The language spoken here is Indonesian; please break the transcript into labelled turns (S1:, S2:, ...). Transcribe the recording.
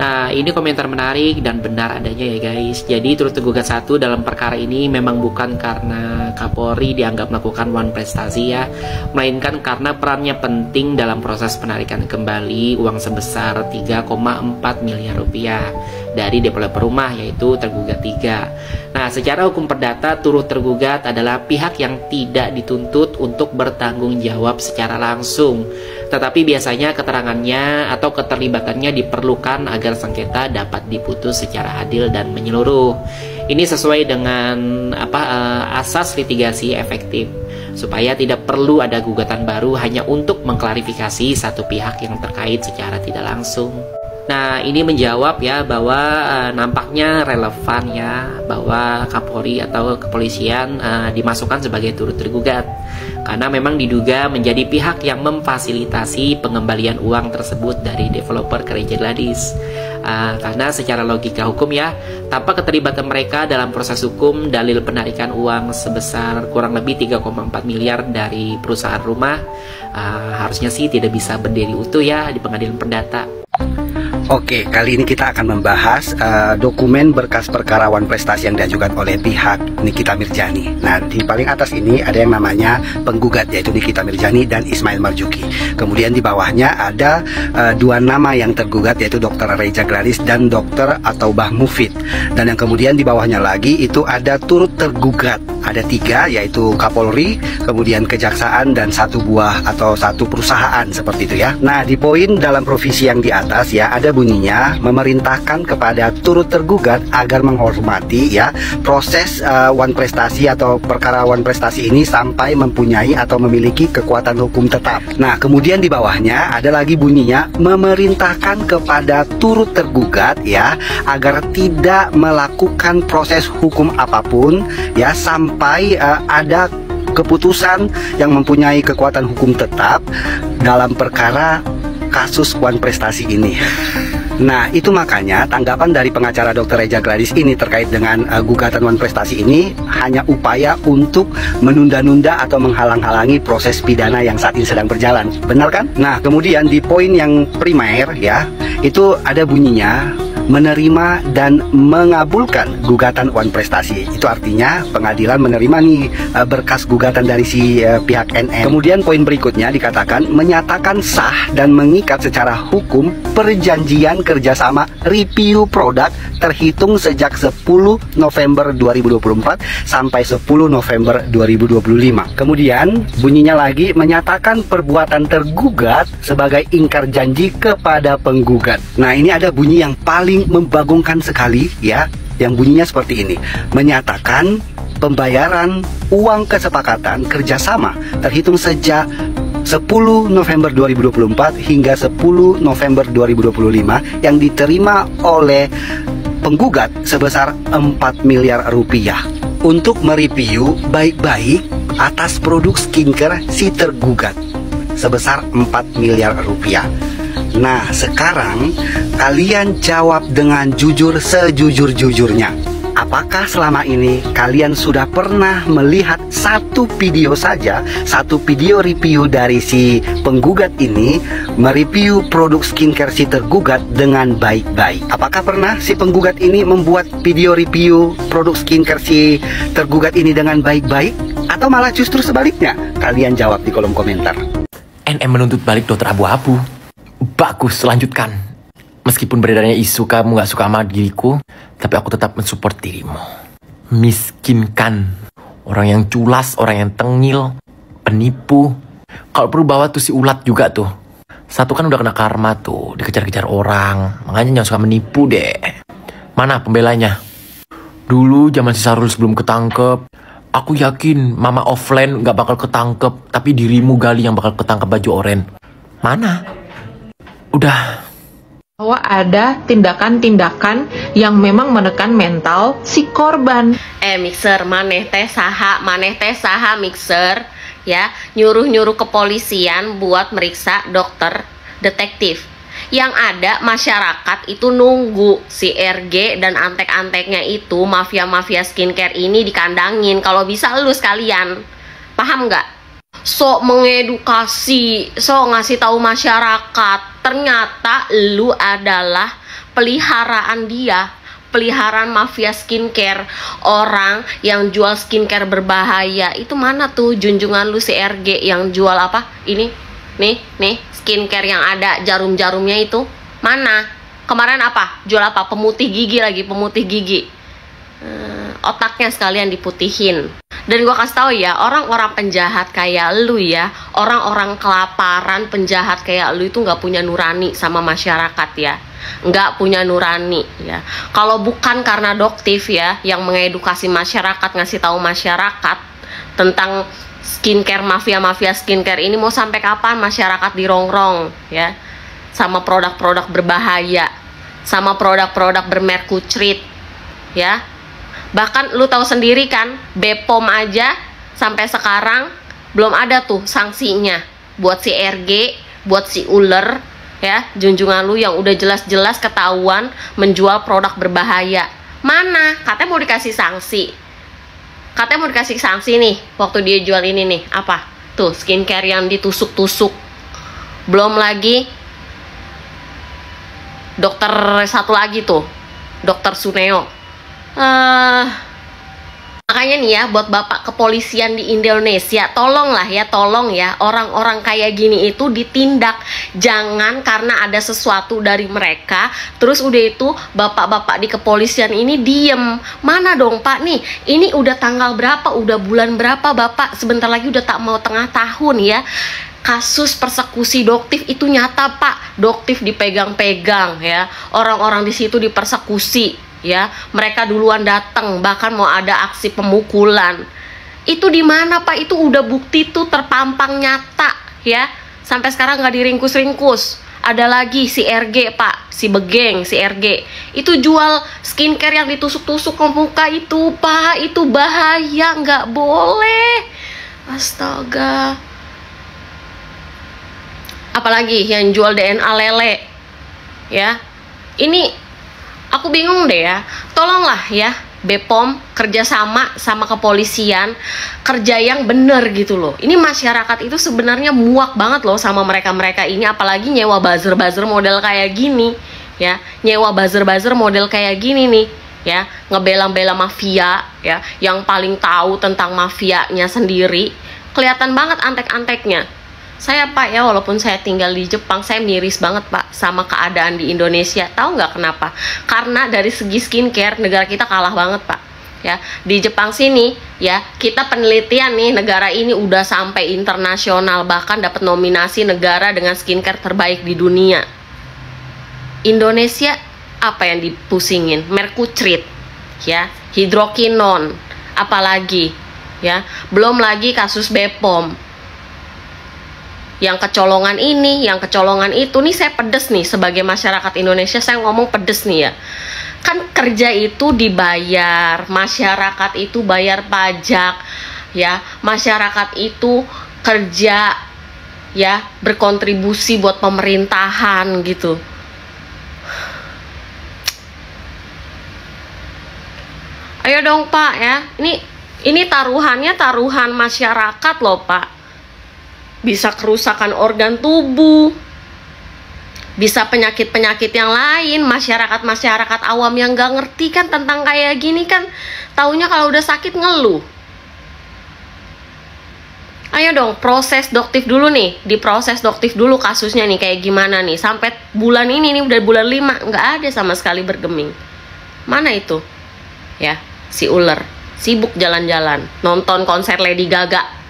S1: Nah, ini komentar menarik dan benar adanya ya guys. Jadi turut tergugat 1 dalam perkara ini memang bukan karena Kapolri dianggap melakukan wan prestasi ya, melainkan karena perannya penting dalam proses penarikan kembali uang sebesar 3,4 miliar rupiah dari developer rumah, yaitu tergugat 3. Nah, secara hukum perdata turut tergugat adalah pihak yang tidak dituntut untuk bertanggung jawab secara langsung, tetapi biasanya keterangannya atau keterlibatannya diperlukan agar sengketa dapat diputus secara adil dan menyeluruh. Ini sesuai dengan asas litigasi efektif, supaya tidak perlu ada gugatan baru hanya untuk mengklarifikasi satu pihak yang terkait secara tidak langsung. Nah, ini menjawab ya bahwa nampaknya relevan ya bahwa Kapolri atau kepolisian dimasukkan sebagai turut tergugat karena memang diduga menjadi pihak yang memfasilitasi pengembalian uang tersebut dari developer ke Raja Gladys. Karena secara logika hukum ya, tanpa keterlibatan mereka dalam proses hukum, dalil penarikan uang sebesar kurang lebih 3,4 miliar dari perusahaan rumah harusnya sih tidak bisa berdiri utuh ya di pengadilan perdata.
S2: Oke, kali ini kita akan membahas dokumen berkas perkara wan prestasi yang diajukan oleh pihak Nikita Mirzani. Nah, di paling atas ini ada yang namanya penggugat, yaitu Nikita Mirzani dan Ismail Marzuki. Kemudian di bawahnya ada dua nama yang tergugat, yaitu Dr. Raja Gladys dan Dr. Ataubah Mufid. Dan yang kemudian di bawahnya lagi itu ada turut tergugat. Ada 3, yaitu Kapolri, kemudian Kejaksaan, dan satu buah atau satu perusahaan seperti itu ya. Nah, di poin dalam provisi yang di atas ya, ada bunyinya memerintahkan kepada turut tergugat agar menghormati ya proses wan prestasi atau perkara wan prestasi ini sampai mempunyai atau memiliki kekuatan hukum tetap. Nah, kemudian di bawahnya ada lagi bunyinya memerintahkan kepada turut tergugat ya agar tidak melakukan proses hukum apapun ya sampai ada keputusan yang mempunyai kekuatan hukum tetap dalam perkara kasus wan prestasi ini. Nah, itu makanya tanggapan dari pengacara Dr. Raja Gladys ini terkait dengan gugatan wan prestasi ini hanya upaya untuk menunda-nunda atau menghalang-halangi proses pidana yang saat ini sedang berjalan. Benar kan? Nah, kemudian di poin yang primer ya, itu ada bunyinya menerima dan mengabulkan gugatan wan prestasi. Itu artinya pengadilan menerima nih berkas gugatan dari si pihak NN. Kemudian poin berikutnya dikatakan menyatakan sah dan mengikat secara hukum perjanjian kerjasama review produk terhitung sejak 10 November 2024 sampai 10 November 2025. Kemudian bunyinya lagi menyatakan perbuatan tergugat sebagai ingkar janji kepada penggugat. Nah, ini ada bunyi yang paling membagongkan sekali ya, yang bunyinya seperti ini. Menyatakan pembayaran uang kesepakatan kerjasama terhitung sejak 10 November 2024 hingga 10 November 2025 yang diterima oleh penggugat sebesar 4 miliar rupiah untuk mereview baik-baik atas produk skincare si tergugat sebesar 4 miliar rupiah. Nah, sekarang kalian jawab dengan jujur sejujur-jujurnya. Apakah selama ini kalian sudah pernah melihat satu video saja, satu video review dari si penggugat ini mereview produk skincare si tergugat dengan baik-baik? Apakah pernah si penggugat ini membuat video review produk skincare si tergugat ini dengan baik-baik? Atau malah justru sebaliknya? Kalian jawab di kolom komentar.
S3: NM menuntut balik dokter abu-abu. Bagus, lanjutkan. Meskipun beredarnya isu kamu gak suka sama diriku, tapi aku tetap mensupport dirimu. Miskinkan. Orang yang culas, orang yang tengil, penipu. Kalau perlu bawa tuh si ulat juga tuh. Satu kan udah kena karma tuh, dikejar-kejar orang. Makanya jangan suka menipu deh. Mana pembelanya? Dulu zaman si Sarul sebelum ketangkep, aku yakin mama offline gak bakal ketangkep, tapi dirimu Gali yang bakal ketangkep baju oren. Mana? Udah.
S4: Bahwa ada tindakan-tindakan yang memang menekan mental si korban.
S5: Mixer, maneh teh saha mixer ya, nyuruh-nyuruh kepolisian buat meriksa dokter detektif. Yang ada masyarakat itu nunggu si RG dan antek-anteknya itu, mafia-mafia skincare ini dikandangin. Kalau bisa lu sekalian, paham nggak? Sok mengedukasi, sok ngasih tahu masyarakat, ternyata lu adalah peliharaan dia, peliharaan mafia skincare, orang yang jual skincare berbahaya. Itu mana tuh junjungan lu si RG yang jual apa? Ini, nih, skincare yang ada jarum-jarumnya itu. Mana? Kemarin apa? Jual apa? Pemutih gigi lagi, pemutih gigi. Otaknya sekalian diputihin. Dan gua kasih tahu ya, orang-orang penjahat kayak lu ya, orang-orang kelaparan penjahat kayak lu itu nggak punya nurani sama masyarakat ya, nggak punya nurani ya. Kalau bukan karena Doktif ya, yang mengedukasi masyarakat, ngasih tahu masyarakat tentang skincare, mafia skincare ini, mau sampai kapan masyarakat dirongrong ya, sama produk-produk berbahaya, sama produk-produk bermerkutrit ya. Bahkan lu tahu sendiri kan, BPOM aja sampai sekarang belum ada tuh sanksinya buat si RG, buat si uler ya, junjungan lu yang udah jelas-jelas ketahuan menjual produk berbahaya. Mana? Katanya mau dikasih sanksi. Katanya mau dikasih sanksi nih waktu dia jual ini nih. Apa? Tuh, skincare yang ditusuk-tusuk. Belum lagi dokter satu lagi tuh, Dokter Suneo. Makanya nih ya, buat bapak kepolisian di Indonesia, tolong ya, orang-orang kayak gini itu ditindak. Jangan karena ada sesuatu dari mereka terus udah itu bapak-bapak di kepolisian ini diem. Mana dong pak nih, ini udah tanggal berapa, udah bulan berapa bapak, sebentar lagi udah tak mau tengah tahun ya. Kasus persekusi Doktif itu nyata pak, Doktif dipegang-pegang ya, orang-orang di situ dipersekusi ya, mereka duluan datang, bahkan mau ada aksi pemukulan. Itu di mana pak? Itu udah bukti tuh, terpampang nyata ya, sampai sekarang nggak diringkus-ringkus. Ada lagi si RG pak, si Begeng, si RG itu jual skincare yang ditusuk-tusuk ke muka itu pak, itu bahaya, nggak boleh. Astaga. Apalagi yang jual DNA lele ya, ini aku bingung deh ya. Tolonglah ya BPOM kerjasama sama kepolisian, kerja yang bener gitu loh. Ini masyarakat itu sebenarnya muak banget loh sama mereka-mereka ini, apalagi nyewa buzzer-buzzer model kayak gini ya, nyewa buzzer-buzzer model kayak gini nih ya, ngebela-bela mafia ya, yang paling tahu tentang mafianya sendiri. Kelihatan banget antek-anteknya. Saya pak ya, walaupun saya tinggal di Jepang, saya miris banget pak sama keadaan di Indonesia. Tahu nggak kenapa? Karena dari segi skincare negara kita kalah banget pak ya. Di Jepang sini ya, kita penelitian nih, negara ini udah sampai internasional, bahkan dapat nominasi negara dengan skincare terbaik di dunia. Indonesia apa yang dipusingin? Merkutrit ya, hidrokinon, apalagi ya, belum lagi kasus BPOM yang kecolongan ini, yang kecolongan itu. Nih saya pedes nih, sebagai masyarakat Indonesia saya ngomong pedes nih ya. Kan kerja itu dibayar, masyarakat itu bayar pajak ya, masyarakat itu kerja ya, berkontribusi buat pemerintahan gitu. Ayo dong pak ya, ini taruhannya taruhan masyarakat loh pak. Bisa kerusakan organ tubuh, bisa penyakit-penyakit yang lain. Masyarakat awam yang gak ngerti kan tentang kayak gini kan, taunya kalau udah sakit ngeluh. Ayo dong, proses Doktif dulu nih, diproses Doktif dulu kasusnya nih kayak gimana nih. Sampai bulan ini nih, udah bulan 5, nggak ada sama sekali bergeming. Mana itu? Ya, si uler sibuk jalan-jalan, nonton konser Lady Gaga.